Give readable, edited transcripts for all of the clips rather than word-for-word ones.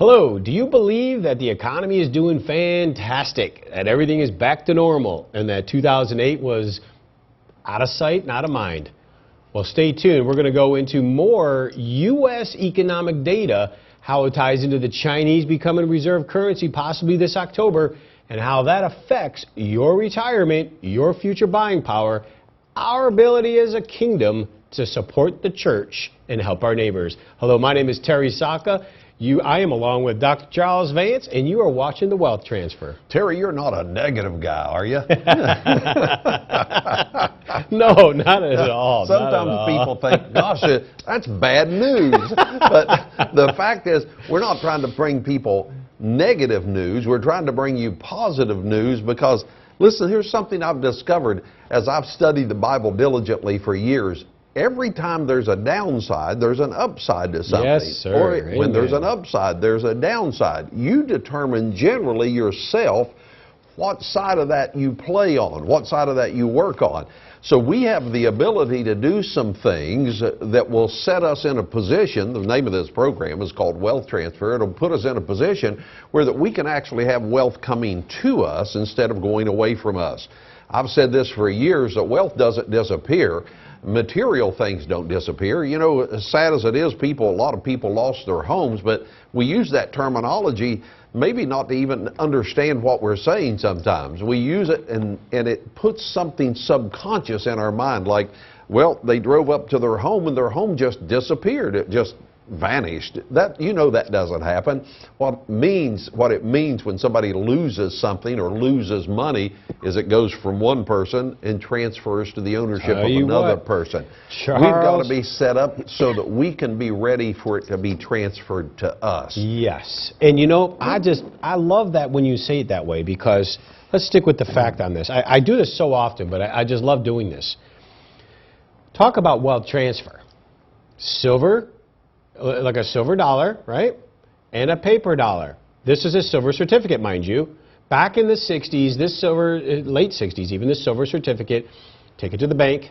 Hello, do you believe that the economy is doing fantastic, that everything is back to normal, and that 2008 was out of sight and out of mind? Well, stay tuned. We're going to go into more U.S. economic data, how it ties into the Chinese becoming reserve currency possibly this October, and how that affects your retirement, your future buying power, our ability as a kingdom to support the church and help our neighbors. Hello, my name is Terry Sacka. I am along with Dr. Charles Vance, and you are watching The Wealth Transfer. Terry, you're not a negative guy, are you? No, not at all. Sometimes people think, gosh, that's bad news. But the fact is, we're not trying to bring people negative news. We're trying to bring you positive news because, listen, here's something I've discovered as I've studied the Bible diligently for years. Every time there's a downside, there's an upside to something. Yes, sir. Or when there's an upside, there's a downside. You determine generally yourself what side of that you play on, what side of that you work on. So we have the ability to do some things that will set us in a position. The name of this program is called Wealth Transfer. It'll put us in a position where that we can actually have wealth coming to us instead of going away from us. I've said this for years, that wealth doesn't disappear. Material things don't disappear. You know, as sad as it is, a lot of people lost their homes, but we use that terminology maybe not to even understand what we're saying sometimes. We use it and it puts something subconscious in our mind, like, well, they drove up to their home and their home just disappeared. It just vanished. That, you know, that doesn't happen. What it means when somebody loses something or loses money is it goes from one person and transfers to the ownership of another person. Charles, we've got to be set up so that we can be ready for it to be transferred to us. Yes. And you know, I love that when you say it that way, because let's stick with the fact on this. I do this so often, but I just love doing this. Talk about wealth transfer. Silver, like a silver dollar, right? And a paper dollar. This is a silver certificate, mind you. Back in the 60s, late 60s even, this silver certificate, take it to the bank,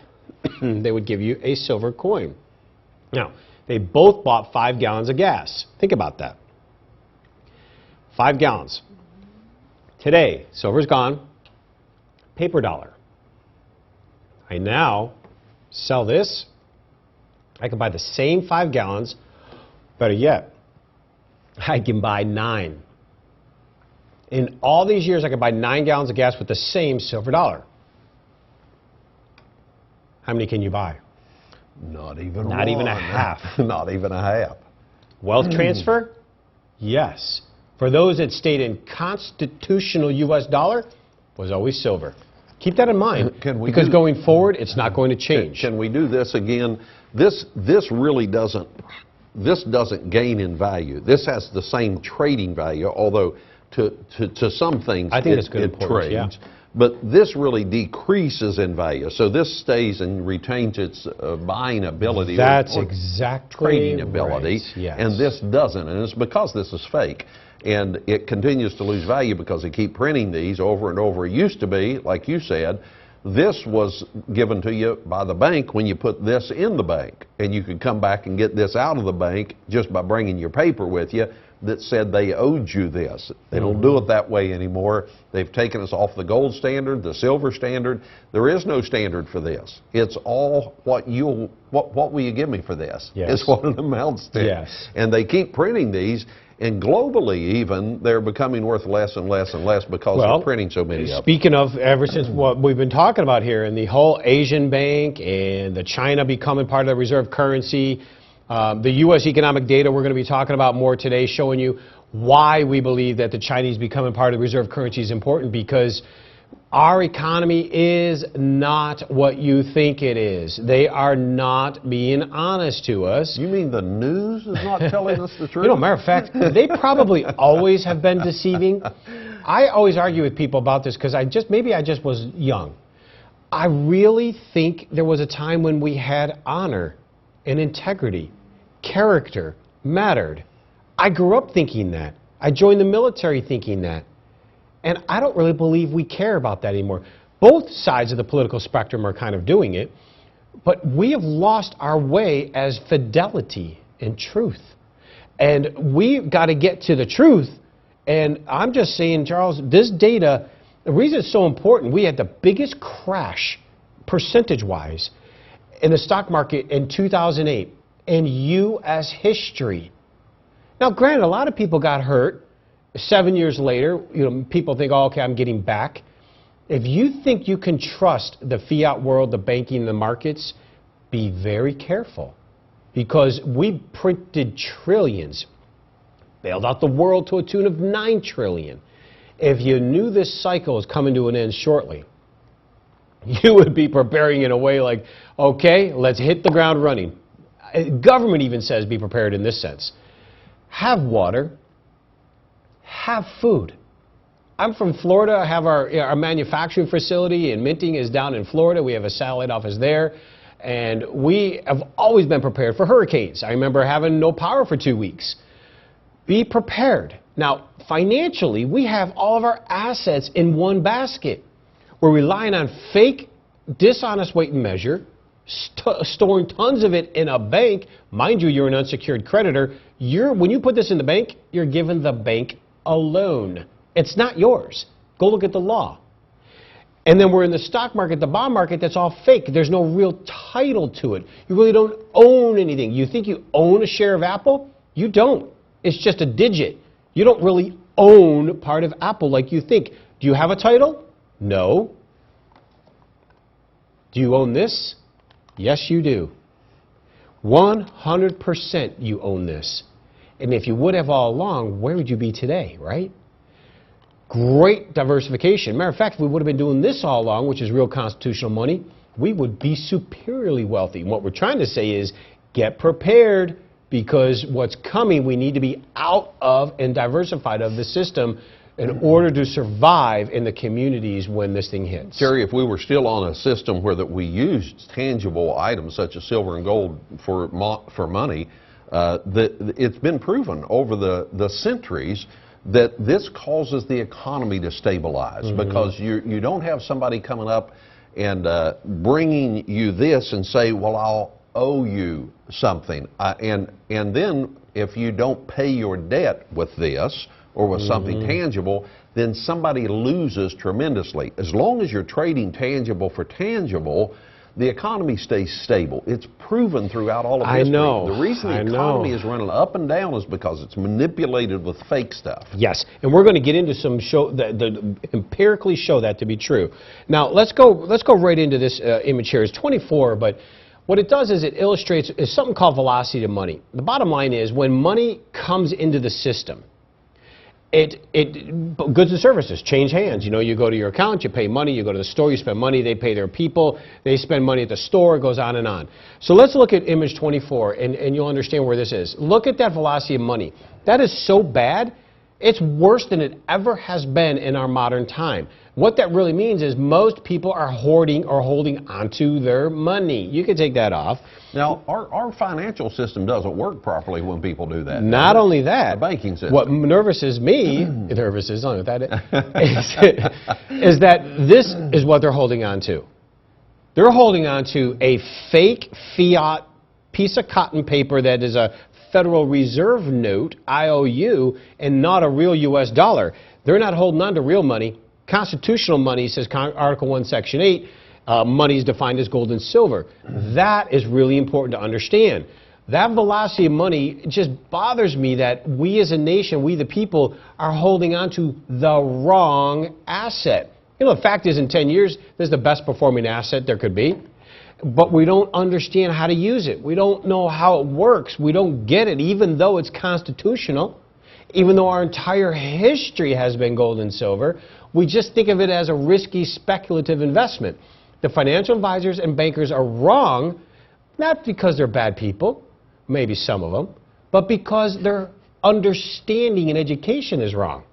they would give you a silver coin. Now, they both bought 5 gallons of gas. Think about that. 5 gallons. Today, silver's gone, paper dollar. I now sell this. I can buy the same 5 gallons. Better yet, I can buy 9. In all these years, I can buy 9 gallons of gas with the same silver dollar. How many can you buy? Not even a half. Not even a half. Wealth transfer? Yes. For those that stayed in constitutional U.S. dollar, was always silver. Keep that in mind, because going forward, it's not going to change. Can we do this again? This really doesn't gain in value. This has the same trading value, although to some things I think it's good it trades. Yeah. But this really decreases in value. So this stays and retains its buying ability. That's or exactly trading ability. Right. Yes. And this doesn't. And it's because this is fake. And it continues to lose value because they keep printing these over and over. It used to be, like you said, this was given to you by the bank when you put this in the bank. And you could come back and get this out of the bank just by bringing your paper with you that said they owed you this. They don't do it that way anymore. They've taken us off the gold standard, the silver standard. There is no standard for this. It's all what will you give me for this? Yes. It's what it amounts to. Yes. And they keep printing these. And globally, even, they're becoming worth less and less and less because they're printing so many of them. Speaking of, ever since what we've been talking about here, and the whole Asian bank and the China becoming part of the reserve currency, the U.S. economic data we're going to be talking about more today, showing you why we believe that the Chinese becoming part of the reserve currency is important, because our economy is not what you think it is. They are not being honest to us. You mean the news is not telling us the truth? You know, matter of fact, they probably always have been deceiving. I always argue with people about this because maybe I just was young. I really think there was a time when we had honor and integrity. Character mattered. I grew up thinking that. I joined the military thinking that. And I don't really believe we care about that anymore. Both sides of the political spectrum are kind of doing it, but we have lost our way as fidelity and truth. And we've got to get to the truth. And I'm just saying, Charles, this data, the reason it's so important, we had the biggest crash, percentage-wise, in the stock market in 2008 in U.S. history. Now, granted, a lot of people got hurt. 7 years later, people think, oh, okay, I'm getting back. If you think you can trust the fiat world, the banking, the markets, be very careful. Because we printed trillions, bailed out the world to a tune of $9 trillion. If you knew this cycle is coming to an end shortly, you would be preparing in a way like, okay, let's hit the ground running. Government even says be prepared in this sense. Have water, have food. I'm from Florida. I have our manufacturing facility, and minting is down in Florida. We have a satellite office there. And we have always been prepared for hurricanes. I remember having no power for 2 weeks. Be prepared. Now, financially, we have all of our assets in one basket. We're relying on fake, dishonest weight and measure, storing tons of it in a bank. Mind you, you're an unsecured creditor. When you put this in the bank, you're giving the bank a loan. It's not yours. Go look at the law. And then we're in the stock market, the bond market, that's all fake. There's no real title to it. You really don't own anything. You think you own a share of Apple? You don't. It's just a digit. You don't really own part of Apple like you think. Do you have a title? No. Do you own this? Yes, you do. 100% you own this. And if you would have all along, where would you be today, right? Great diversification. Matter of fact, if we would have been doing this all along, which is real constitutional money, we would be superiorly wealthy. And what we're trying to say is get prepared, because what's coming, we need to be out of and diversified of the system in order to survive in the communities when this thing hits. Terry, if we were still on a system where that we used tangible items such as silver and gold for money, it's been proven over the centuries that this causes the economy to stabilize, because you don't have somebody coming up and bringing you this and say, well, I'll owe you something. And then if you don't pay your debt with this or with something tangible, then somebody loses tremendously. As long as you're trading tangible for tangible, the economy stays stable. It's proven throughout all of history. I know. The reason the economy is running up and down is because it's manipulated with fake stuff. Yes, and we're going to get into some that empirically show that to be true. Now let's go right into this image here. It's 24, but what it does is it illustrates is something called velocity of money. The bottom line is when money comes into the system, goods and services change hands. You go to your account, you pay money, you go to the store, you spend money, they pay their people, they spend money at the store, it goes on and on. So let's look at image 24 and you'll understand where this is. Look at that velocity of money. That is so bad, it's worse than it ever has been in our modern time. What that really means is most people are hoarding or holding onto their money. You can take that off. Now, our financial system doesn't work properly when people do that. Not only that, the banking system. What nervouses me, is that this is what they're holding on to. They're holding on to a fake fiat piece of cotton paper that is a Federal Reserve note, IOU, and not a real U.S. dollar. They're not holding on to real money. Constitutional money, says Article 1, Section 8, money is defined as gold and silver. That is really important to understand. That velocity of money just bothers me that we as a nation, we the people, are holding on to the wrong asset. The fact is in 10 years, this is the best performing asset there could be. But we don't understand how to use it. We don't know how it works. We don't get it, even though it's constitutional. Even though our entire history has been gold and silver, we just think of it as a risky speculative investment. The financial advisors and bankers are wrong, not because they're bad people, maybe some of them, but because their understanding and education is wrong.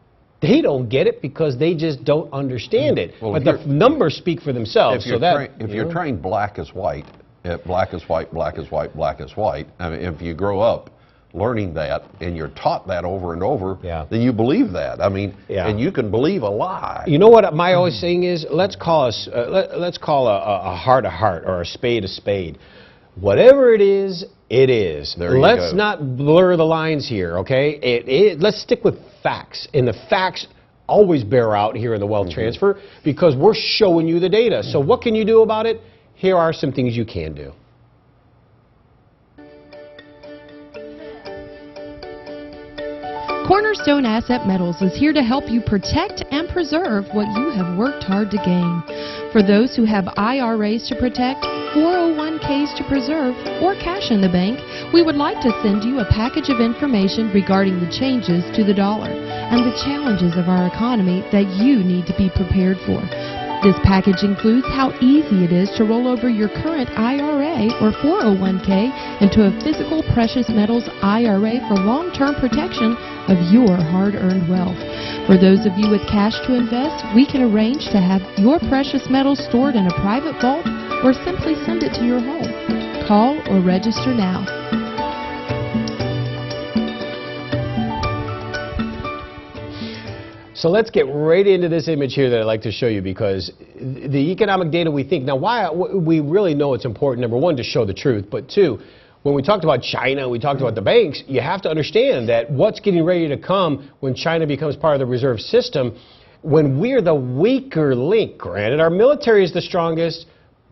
They don't get it because they just don't understand it. Well, but the numbers speak for themselves. If you're trained black is white, black is white, black is white, black is white, I mean, if you grow up learning that and you're taught that over and over, then you believe that. I mean, and you can believe a lie. You know what my always saying is, let's call a heart a heart or a spade a spade. Whatever it is, it is. There you Let's go. not blur the lines here, okay? Let's stick with facts. And the facts always bear out here in the wealth transfer because we're showing you the data. So what can you do about it? Here are some things you can do. Cornerstone Asset Metals is here to help you protect and preserve what you have worked hard to gain. For those who have IRAs to protect, 401ks to preserve, or cash in the bank, we would like to send you a package of information regarding the changes to the dollar and the challenges of our economy that you need to be prepared for. This package includes how easy it is to roll over your current IRA or 401k into a physical precious metals IRA for long-term protection of your hard-earned wealth. For those of you with cash to invest, we can arrange to have your precious metals stored in a private vault or simply send it to your home. Call or register now. So let's get right into this image here that I'd like to show you because the economic data we think, now why we really know it's important, number one, to show the truth, but two, when we talked about China, we talked about the banks, you have to understand that what's getting ready to come when China becomes part of the reserve system, when we're the weaker link, granted our military is the strongest,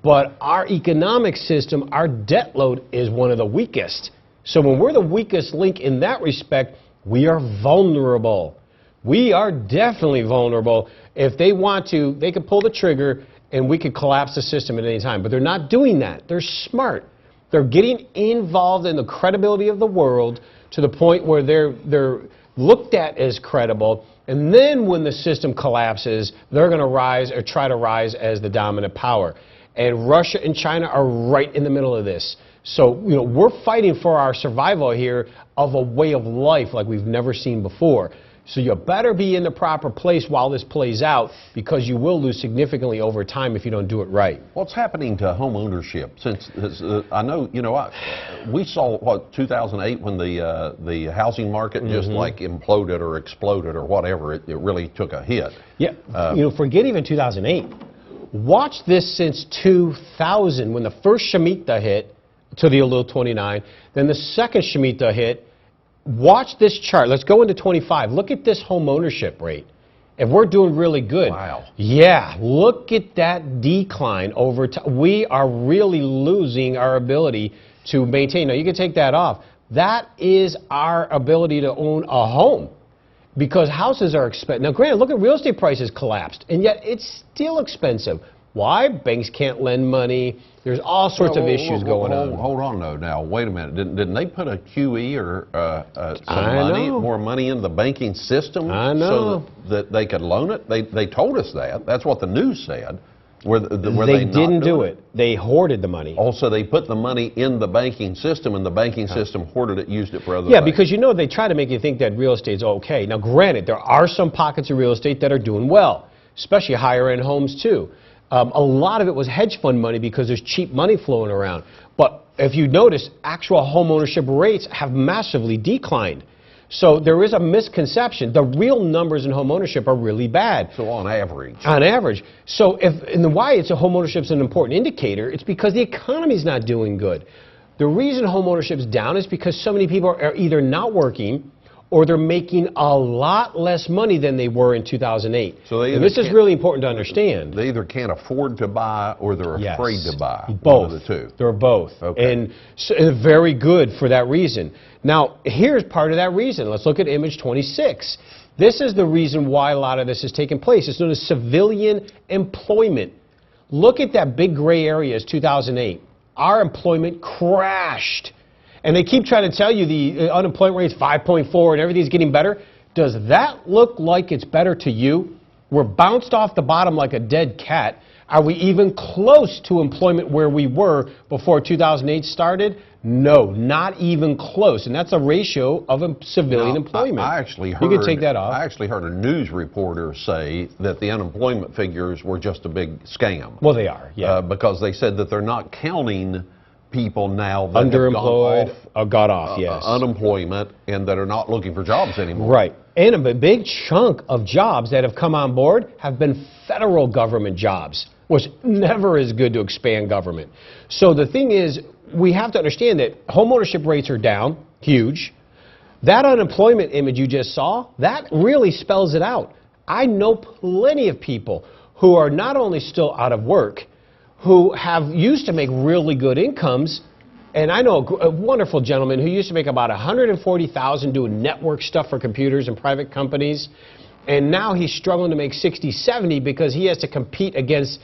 but our economic system, our debt load is one of the weakest. So when we're the weakest link in that respect, we are vulnerable. We are definitely vulnerable. If they want to, they could pull the trigger and we could collapse the system at any time. But they're not doing that. They're smart. They're getting involved in the credibility of the world to the point where they're looked at as credible. And then when the system collapses, they're going to rise or try to rise as the dominant power. And Russia and China are right in the middle of this. So, we're fighting for our survival here of a way of life like we've never seen before. So you better be in the proper place while this plays out because you will lose significantly over time if you don't do it right. What's happening to home ownership? Since I know, we saw 2008 when the housing market just like imploded or exploded or whatever. It really took a hit. Yeah, forget even 2008. Watch this since 2000 when the first Shemitah hit to the Elul 29, then the second Shemitah hit. Watch this chart. Let's go into 25. Look at this home ownership rate. If we're doing really good. Wow. Yeah, look at that decline over time. We are really losing our ability to maintain. Now, you can take that off. That is our ability to own a home because houses are expensive. Now, granted, look at real estate prices collapsed, and yet it's still expensive. Why? Banks can't lend money. There's all sorts of issues going on. Hold on, though. Now, wait a minute. Didn't they put a QE or more money in the banking system so that they could loan it? They told us that. That's what the news said. They didn't do it. They hoarded the money. Also, they put the money in the banking system, and the banking system hoarded it, used it for other things. Yeah, because they try to make you think that real estate's okay. Now, granted, there are some pockets of real estate that are doing well, especially higher-end homes, too. A lot of it was hedge fund money because there's cheap money flowing around. But if you notice, actual home ownership rates have massively declined. So there is a misconception. The real numbers in home ownership are really bad. So on average. On average. So why it's home ownership is an important indicator, it's because the economy's not doing good. The reason home ownership's down is because so many people are either not working or they're making a lot less money than they were in 2008. So this is really important to understand. They either can't afford to buy or they're afraid to buy. Both. One of the two. They're both. Okay. And so, very good for that reason. Now, here's part of that reason. Let's look at image 26. This is the reason why a lot of this is taking place. It's known as civilian employment. Look at that big gray area as 2008. Our employment crashed. And they keep trying to tell you the unemployment rate is 5.4 and everything's getting better. Does that look like it's better to you? We're bounced off the bottom like a dead cat. Are we even close to employment where we were before 2008 started? No, not even close. And that's a ratio of civilian employment. I actually heard, you can take that off. I actually heard a news reporter say that the unemployment figures were just a big scam. Well, they are, yeah. Because they said that they're not counting people now that underemployed, got off, yes. Unemployment, and that are not looking for jobs anymore. Right. And a big chunk of jobs that have come on board have been federal government jobs, which never is good to expand government. So the thing is, we have to understand that homeownership rates are down, huge. That unemployment image you just saw, that really spells it out. I know plenty of people who are not only still out of work, who have used to make really good incomes. And I know a wonderful gentleman who used to make about $140,000 doing network stuff for computers and private companies. And now he's struggling to make 60, 70 because he has to compete against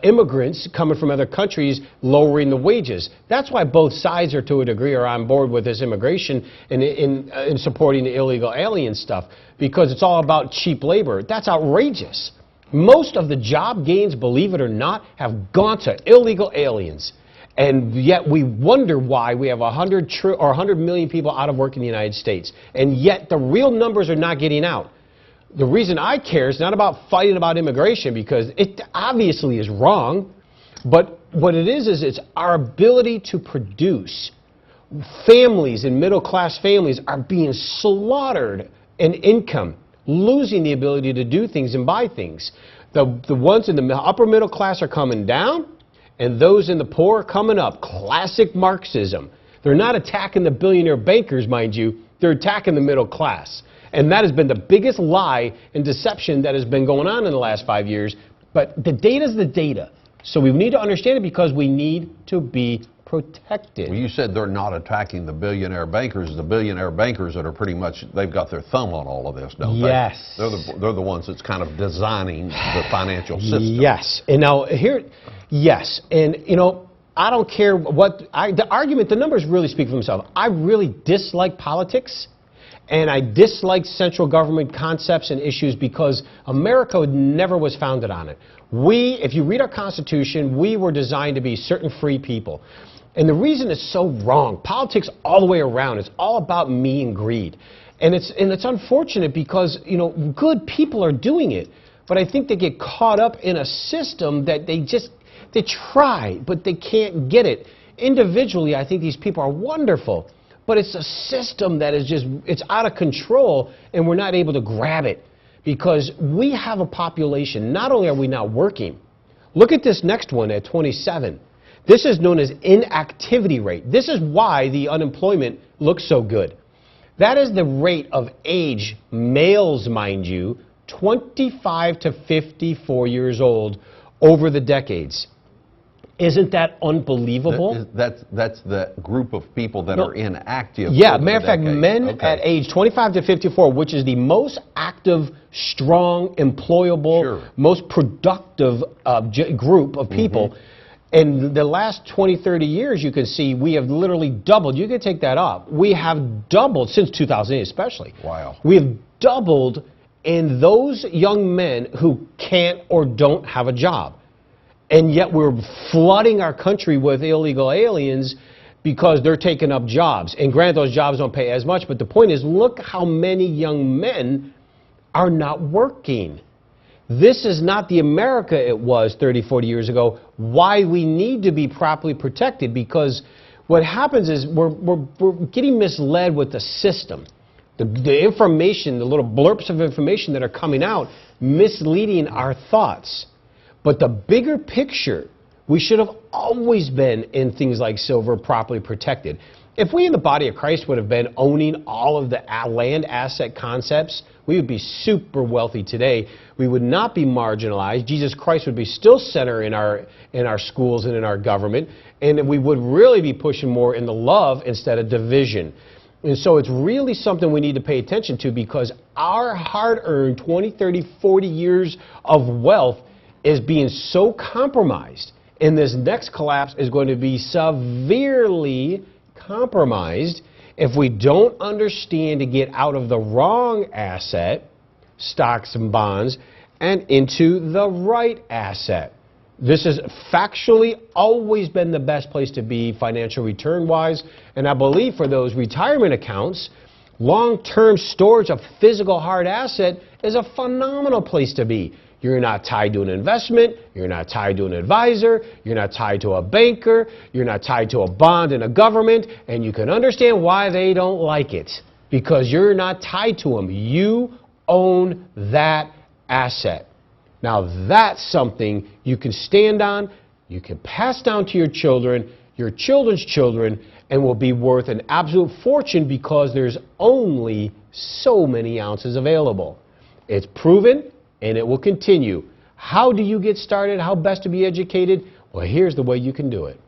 immigrants coming from other countries, lowering the wages. That's why both sides are, to a degree, are on board with this immigration and in supporting the illegal alien stuff, because it's all about cheap labor. That's outrageous. Most of the job gains, believe it or not, have gone to illegal aliens. And yet we wonder why we have 100 million people out of work in the United States. And yet the real numbers are not getting out. The reason I care is not about fighting about immigration, because it obviously is wrong, but what it is it's our ability to produce. Families and middle-class families are being slaughtered in income, losing the ability to do things and buy things. The ones in the upper middle class are coming down, and those in the poor are coming up. Classic Marxism. They're not attacking the billionaire bankers, mind you. They're attacking the middle class. And that has been the biggest lie and deception that has been going on in the last 5 years. But the data's the data. So we need to understand it, because we need to be protected. Well, you said they're not attacking the billionaire bankers. The billionaire bankers that are pretty much, they've got their thumb on all of this, don't they? Yes. They're the ones that's kind of designing the financial system. Yes. And now here, yes. And, you know, I don't care what, the argument, the numbers really speak for themselves. I really dislike politics, and I dislike central government concepts and issues, because America never was founded on it. If you read our Constitution, we were designed to be certain free people. And the reason it's so wrong, politics all the way around, it's all about me and greed. And it's unfortunate, because, you know, good people are doing it, but I think they get caught up in a system that they try, but they can't get it. Individually, I think these people are wonderful, but it's a system that is it's out of control, and we're not able to grab it, because we have a population. Not only are we not working, look at this next one at 27. This is known as inactivity rate. This is why the unemployment looks so good. That is the rate of age, males, mind you, 25 to 54 years old over the decades. Isn't that unbelievable? That's the group of people that are inactive. Yeah, matter of fact, men at age 25 to 54, which is the most active, strong, employable, most productive group of people. In the last 20, 30 years, you can see we have literally doubled. You can take that up. We have doubled since 2008 especially. Wow. We have doubled in those young men who can't or don't have a job. And yet we're flooding our country with illegal aliens because they're taking up jobs. And granted, those jobs don't pay as much, but the point is, look how many young men are not working. This is not the America it was 30, 40 years ago. Why we need to be properly protected, because what happens is we're getting misled with the system. The information, the little blurps of information that are coming out, misleading our thoughts. But the bigger picture, we should have always been in things like silver, properly protected. If we in the body of Christ would have been owning all of the land asset concepts, we would be super wealthy today. We would not be marginalized. Jesus Christ would be still center in our schools and in our government. And we would really be pushing more in the love instead of division. And so it's really something we need to pay attention to, because our hard-earned 20, 30, 40 years of wealth is being so compromised. And this next collapse is going to be severely compromised if we don't understand to get out of the wrong asset, stocks and bonds, and into the right asset. This has factually always been the best place to be financial return-wise, and I believe for those retirement accounts, long-term storage of physical hard asset is a phenomenal place to be. You're not tied to an investment, you're not tied to an advisor, you're not tied to a banker, you're not tied to a bond in a government, and you can understand why they don't like it, because you're not tied to them. You own that asset. Now that's something you can stand on, you can pass down to your children, your children's children, and will be worth an absolute fortune because there's only so many ounces available. It's proven, and it will continue. How do you get started? How best to be educated? Well, here's the way you can do it.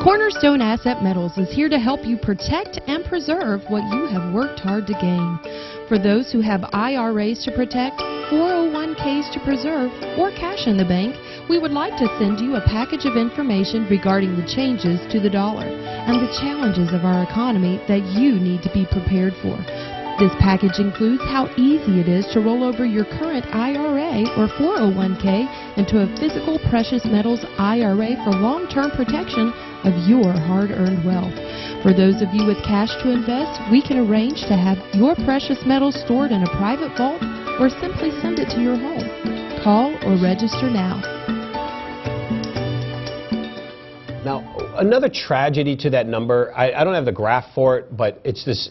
Cornerstone Asset Metals is here to help you protect and preserve what you have worked hard to gain. For those who have IRAs to protect, 401ks to preserve, or cash in the bank, we would like to send you a package of information regarding the changes to the dollar and the challenges of our economy that you need to be prepared for. This package includes how easy it is to roll over your current IRA or 401k into a physical precious metals IRA for long-term protection of your hard-earned wealth. For those of you with cash to invest, we can arrange to have your precious metals stored in a private vault or simply send it to your home. Call or register now. Now, another tragedy to that number, I don't have the graph for it, but it's this.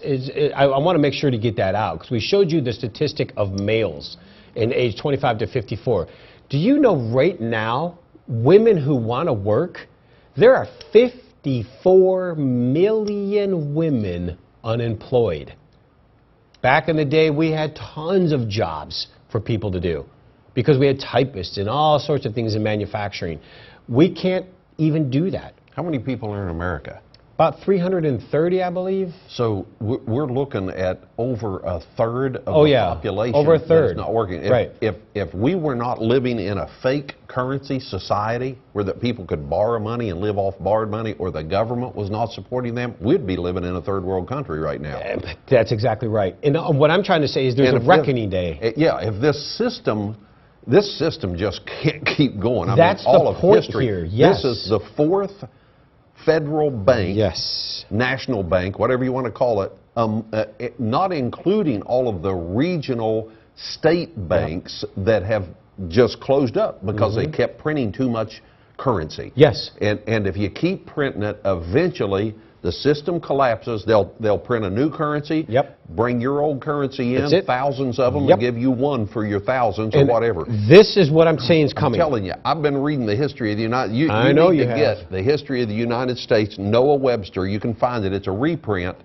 I want to make sure to get that out because we showed you the statistic of males in age 25 to 54. Do you know right now, women who want to work, there are 54 million women unemployed. Back in the day, we had tons of jobs for people to do because we had typists and all sorts of things in manufacturing. We can't even do that. How many people are in America? About 330, I believe. So we're looking at over a third of Oh, the yeah. population Over a third. that's not working. Right. If we were not living in a fake currency society where that people could borrow money and live off borrowed money, or the government was not supporting them, we'd be living in a third world country right now. That's exactly right. And what I'm trying to say is there's And a if reckoning day. Yeah, if this system just can't keep going. I That's mean, all the of point history. here, yes. This is the fourth federal bank, Yes. national bank, whatever you want to call it, not including all of the regional state banks that have just closed up because they kept printing too much currency. Yes. And if you keep printing it, eventually the system collapses. They'll print a new currency. Yep. Bring your old currency That's in, it. thousands of them, Yep. and give you one for your thousands And or whatever. This is what I'm saying is I'm coming. telling you, I've been reading the history of the United. You I know need you to have. get the history of the United States. Noah Webster, you can find it. It's a reprint.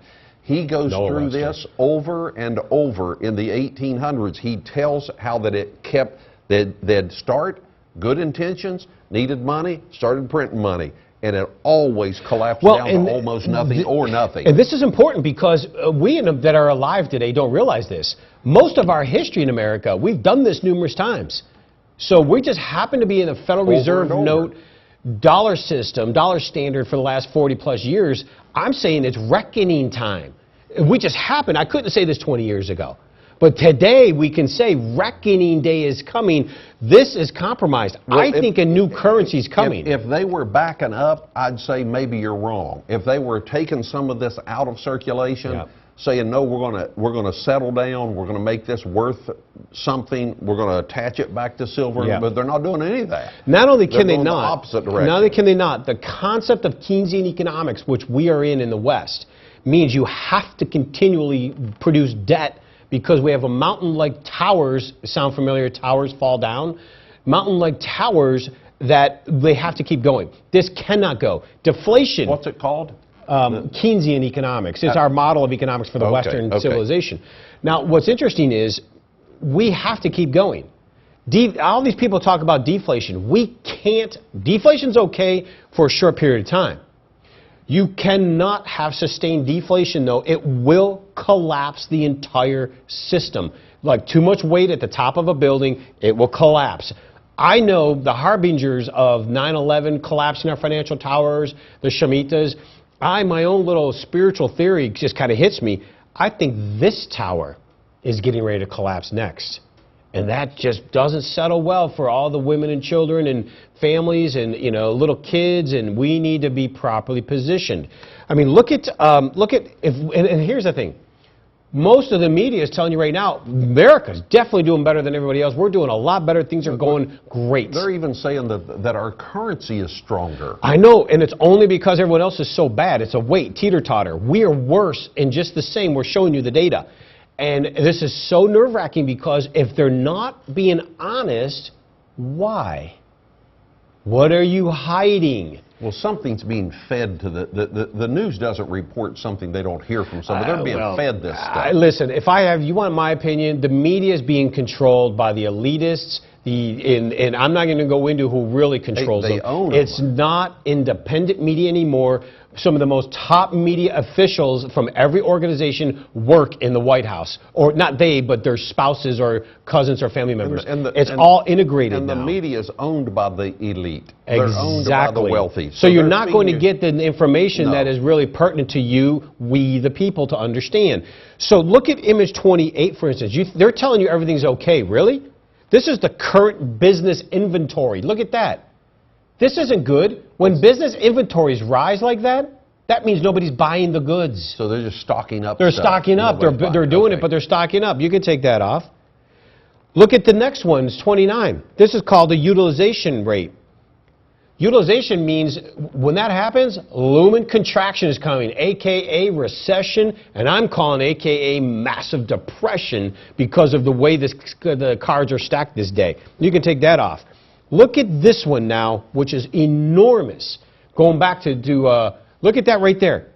He goes Noah through Webster. this over and over in the 1800s. He tells how that it kept. They'd start good intentions, needed money, started printing money, and it always collapsed down to almost nothing or nothing. And this is important because we that are alive today don't realize this. Most of our history in America, we've done this numerous times. So we just happen to be in the Federal Reserve and over. note dollar system, dollar standard for the last 40 plus years. I'm saying it's reckoning time. We just happen. I couldn't say this 20 years ago. But today we can say reckoning day is coming. This is compromised. Well, I think a new currency is coming. If they were backing up, I'd say maybe you're wrong. If they were taking some of this out of circulation, Yeah. saying no, we're gonna settle down, we're gonna make this worth something, we're gonna attach it back to silver, Yeah. but they're not doing any of that. Not only can They're they going the not, opposite direction. not only can they not, the concept of Keynesian economics, which we are in the West, means you have to continually produce debt because we have a mountain-like towers. Sound familiar? Towers fall down. Mountain-like towers that they have to keep going. This cannot go. Deflation. What's it called? Keynesian economics. It's our model of economics for the Okay, Western okay. civilization. Now, what's interesting is we have to keep going. All these people talk about deflation. We can't. Deflation's okay for a short period of time. You cannot have sustained deflation, though. It will collapse the entire system. Like too much weight at the top of a building, it will collapse. I know the harbingers of 9/11 collapsing our financial towers, the Shemitas. My own little spiritual theory just kind of hits me. I think this tower is getting ready to collapse next. And that just doesn't settle well for all the women and children and families and little kids, and we need to be properly positioned. I mean, and here's the thing. Most of the media is telling you right now, America's definitely doing better than everybody else. We're doing a lot better. Things are going great. They're even saying that our currency is stronger. I know, and it's only because everyone else is so bad. It's a weight, teeter-totter. We are worse and just the same. We're showing you the data. And this is so nerve-wracking because if they're not being honest, why? What are you hiding? Well, something's being fed to the news doesn't report something they don't hear from somebody. They're being fed this stuff. Listen, if you want my opinion, the media is being controlled by the elitists. And I'm not going to go into who really controls they them. own It's them. not independent media anymore. Some of the most top media officials from every organization work in the White House. Or not they, but their spouses or cousins or family members. It's all integrated now. And the media is owned by the elite. Exactly. They're owned by the wealthy. So you're not going to get the information that is really pertinent to you, we the people, to understand. So look at image 28, for instance. They're telling you everything's okay. Really? This is the current business inventory. Look at that. This isn't good. When business inventories rise like that, that means nobody's buying the goods. So they're just stocking up. They're stocking up. They're doing it, but they're stocking up. You can take that off. Look at the next one, it's 29. This is called the utilization rate. Utilization means when that happens, looming contraction is coming, a.k.a. recession, and I'm calling a.k.a. massive depression because of the way the cards are stacked this day. You can take that off. Look at this one now, which is enormous. Going back to look at that right there.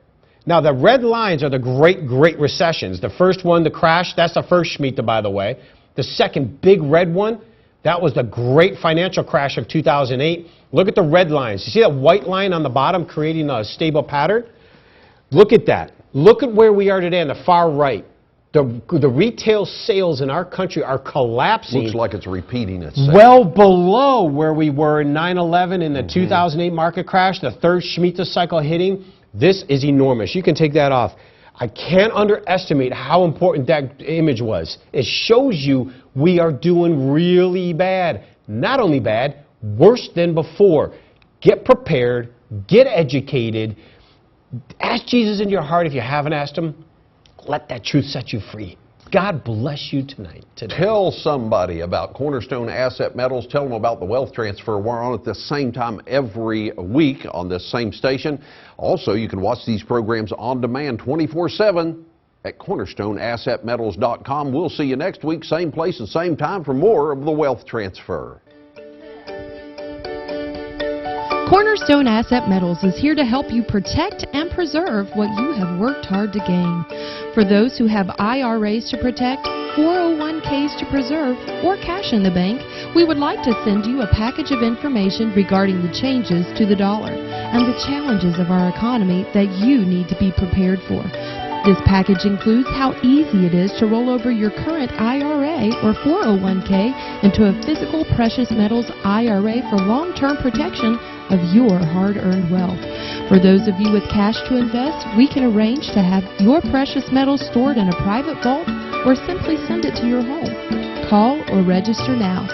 Now, the red lines are the great recessions. The first one, the crash, that's the first Shemitah, by the way. The second big red one, that was the great financial crash of 2008. Look at the red lines. You see that white line on the bottom creating a stable pattern? Look at that. Look at where we are today on the far right. The retail sales in our country are collapsing. Looks like it's repeating itself. Well below where we were in 9/11 in the 2008 market crash, the third Shemitah cycle hitting. This is enormous. You can take that off. I can't underestimate how important that image was. It shows you we are doing really bad. Not only bad, worse than before. Get prepared. Get educated. Ask Jesus in your heart if you haven't asked him. Let that truth set you free. God bless you tonight. Tell somebody about Cornerstone Asset Metals. Tell them about the wealth transfer we're on at the same time every week on this same station. Also, you can watch these programs on demand 24/7 at cornerstoneassetmetals.com. We'll see you next week, same place and same time, for more of the wealth transfer. Cornerstone Asset Metals is here to help you protect and preserve what you have worked hard to gain. For those who have IRAs to protect, 401ks to preserve, or cash in the bank, we would like to send you a package of information regarding the changes to the dollar and the challenges of our economy that you need to be prepared for. This package includes how easy it is to roll over your current IRA or 401k into a physical precious metals IRA for long-term protection of your hard-earned wealth. For those of you with cash to invest, we can arrange to have your precious metals stored in a private vault or simply send it to your home. Call or register now.